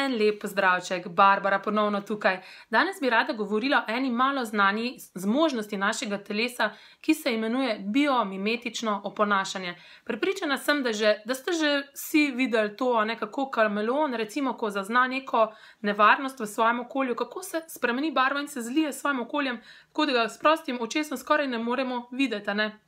En lep pozdravček, Barbara ponovno tukaj. Danes bi rada govorila o eni malo znani zmožnosti našega telesa, ki se imenuje biomimetično oponašanje. Prepričana sem, da ste že vsi videli to, kako kameleon, recimo, ko zazna neko nevarnost v svojem okolju, kako se spremeni barva in se zlije s svojim okoljem, tako da ga s prostim očesom skoraj ne moremo videti, ne?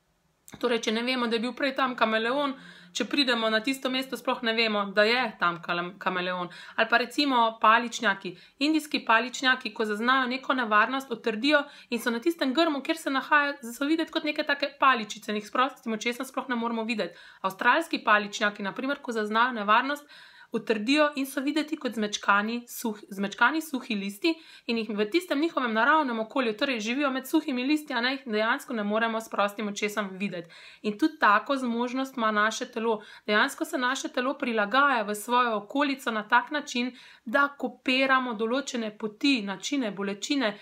Torej, če ne vemo, da je bil prej tam kameleon, če pridemo na tisto mesto, sploh ne vemo, da je tam kameleon. Ali pa recimo paličnjaki. Indijski paličnjaki, ko zaznajo neko nevarnost, otrdijo in so na tistem grmu, kjer se nahajajo, so videti kot neke take paličice, njih s prostim očesom sploh ne moremo videti. Avstralski paličnjaki, na primer, ko zaznajo nevarnost, utrdijo in so videti kot zmečkani suhi listi in jih v tistem njihovem naravnem okolju, torej živijo med suhimi listi, a jih dejansko ne moremo s prostim očesom videti. In tudi tako zmožnost ima naše telo. Dejansko se naše telo prilagaja v svojo okolico na tak način, da kopiramo določene poti, načine, bolečine,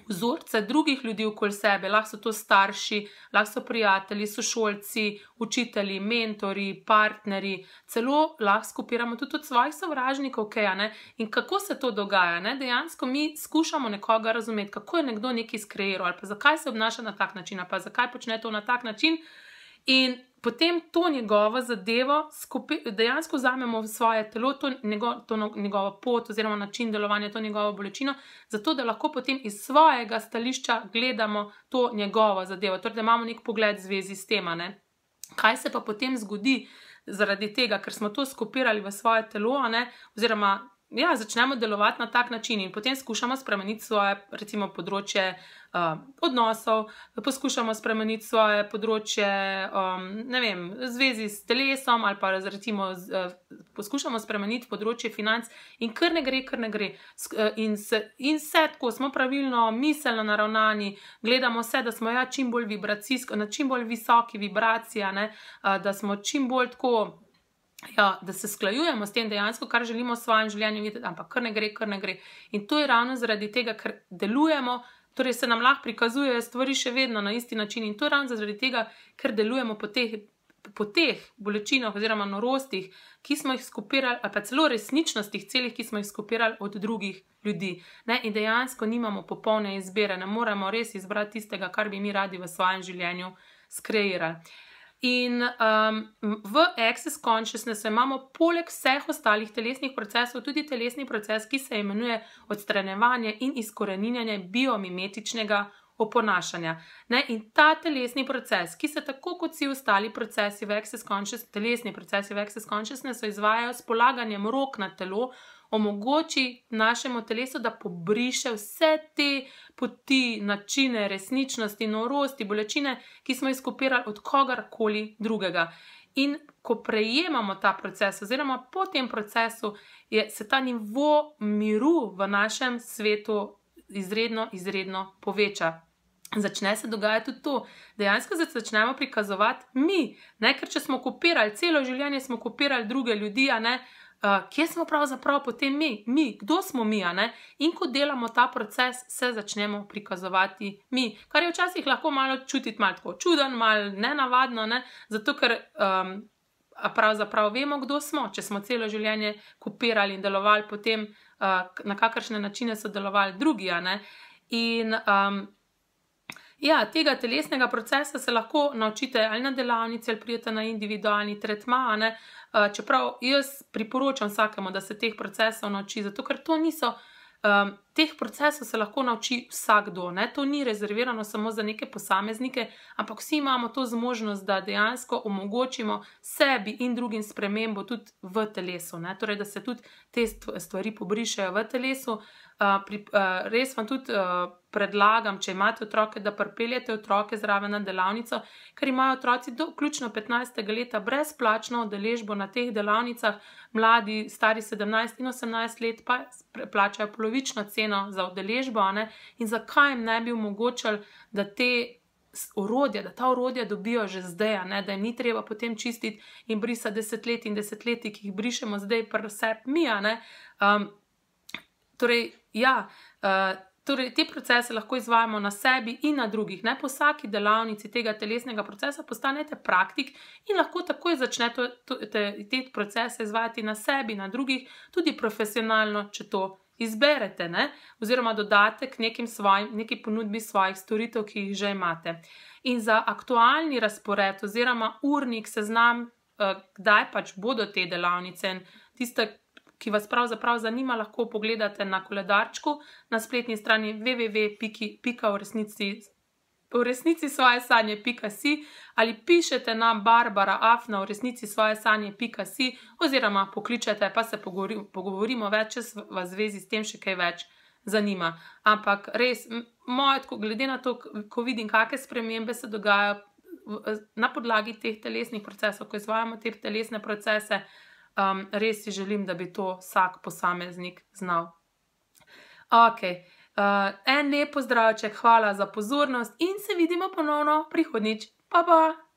vzorce drugih ljudi okoli sebe, lahko so to starši, lahko so prijatelji, sošolci, učitelji, mentori, partnerji, celo lahko skopiramo tudi od svojih sovražnikov, in kako se to dogaja, dejansko mi skušamo nekoga razumeti, kako je nekdo nekaj skreiral, ali pa zakaj se obnaša na tak način, ali pa zakaj počne to na tak način, in potem to njegovo zadevo dejansko vzamemo v svoje telo, to njegovo pot oziroma način delovanja, to njegovo bolečino, zato da lahko potem iz svojega stališča gledamo to njegovo zadevo, torej da imamo nek pogled v zvezi s tem. Kaj se pa potem zgodi zaradi tega, ker smo to skopirali v svoje telo, oziroma začnemo delovati na tak način in potem skušamo spremeniti svoje, recimo, področje odnosov, poskušamo spremeniti svoje področje, v zvezi s telesom ali pa recimo poskušamo spremeniti področje financ in kar ne gre. In se tako, smo pravilno, miselno naravnani, gledamo se, da smo čim bolj vibracijsko, na čim bolj visoki vibraciji, da smo čim bolj tako, da se sklajujemo s tem dejansko, kar želimo v svojem življenju videti, ampak kar ne gre. In to je ravno zaradi tega, ker delujemo, torej se nam lahko prikazujejo stvari še vedno na isti način in to je ravno zaradi tega, ker delujemo po teh bolečinah oziroma norostih, ki smo jih skopirali, ali pa celo resničnostih celih, ki smo jih skopirali od drugih ljudi. In dejansko nimamo popolne izbire, ne moremo res izbrati tistega, kar bi mi radi v svojem življenju skreirali. In v Access Consciousnessu imamo poleg vseh ostalih telesnih procesov tudi telesni proces, ki se imenuje odstranjevanje in izkoreninjanje biomimetičnega oponašanja. In ta telesni proces, ki se tako kot vsi ostali procesi v Access Consciousnessu, telesni procesi v Access Consciousnessu izvajajo s polaganjem rok na telo, omogoči našemu telesu, da pobriše vse te poti, načine, resničnosti, norosti, bolečine, ki smo jih skopirali od kogarkoli drugega. In ko prejemamo ta proces, oziroma po tem procesu, se ta nivo miru v našem svetu izredno poveča. Začne se dogajati tudi to, dejansko se začnemo prikazovati mi, ker če smo kopirali, celo življenje smo kopirali druge ljudi, kje smo pravzaprav potem mi, kdo smo mi, in ko delamo ta proces, se začnemo prikazovati mi, kar je včasih lahko malo čutiti, malo tako čuden, malo nenavadno, zato ker pravzaprav vemo, kdo smo, če smo celo življenje kopirali in delovali potem, na kakršne načine so delovali drugi, in tega telesnega procesa se lahko naučite ali na delavnici, ali pridete na individualni tretma, čeprav jaz priporočam vsakemu, da se teh procesov nauči, zato ker to niso, teh procesov se lahko nauči vsakdo, to ni rezervirano samo za neke posameznike, ampak vsi imamo to zmožnost, da dejansko omogočimo sebi in drugim spremembo tudi v telesu, torej da se tudi te stvari pobrišejo v telesu. Res vam tudi predlagam, če imate otroke, da pripeljete otroke zraven na delavnico, ker imajo otroci do vključno 15. leta brezplačno udeležbo na teh delavnicah, mladi, stari 17 in 18 let pa plačajo polovično ceno za udeležbo, in zakaj jim ne bi omogočili, da ta orodja dobijo že zdaj, da jim ni treba potem čistiti in brisati desetletij, ki jih brišemo zdaj pri sebi mi, Torej, Torej, te procese lahko izvajamo na sebi in na drugih. Ne po vsaki delavnici tega telesnega procesa postanete praktik in lahko takoj začnete te procese izvajati na sebi, na drugih, tudi profesionalno, če to izberete, ne? Oziroma dodate k neki ponudbi svojih storitev, ki jih že imate. In za aktualni razpored oziroma urnik, seznam, kdaj pač bodo te delavnice in tiste, ki vas pravzaprav zanima, lahko pogledate na koledarčku na spletni strani www.uresnicisvojsanje.si ali pišete na barbara@uresnicisvojsanje.si oziroma pokličete, pa se pogovorimo več, če vas v zvezi s tem še kaj več zanima. Ampak res, glede na to, ko vidim, kakšne spremembe se dogajajo na podlagi teh telesnih procesov, ko izvajamo te telesne procese, res si želim, da bi to vsak posameznik znal. Ok, en lep pozdravček, hvala za pozornost in se vidimo ponovno prihodnjič. Pa pa!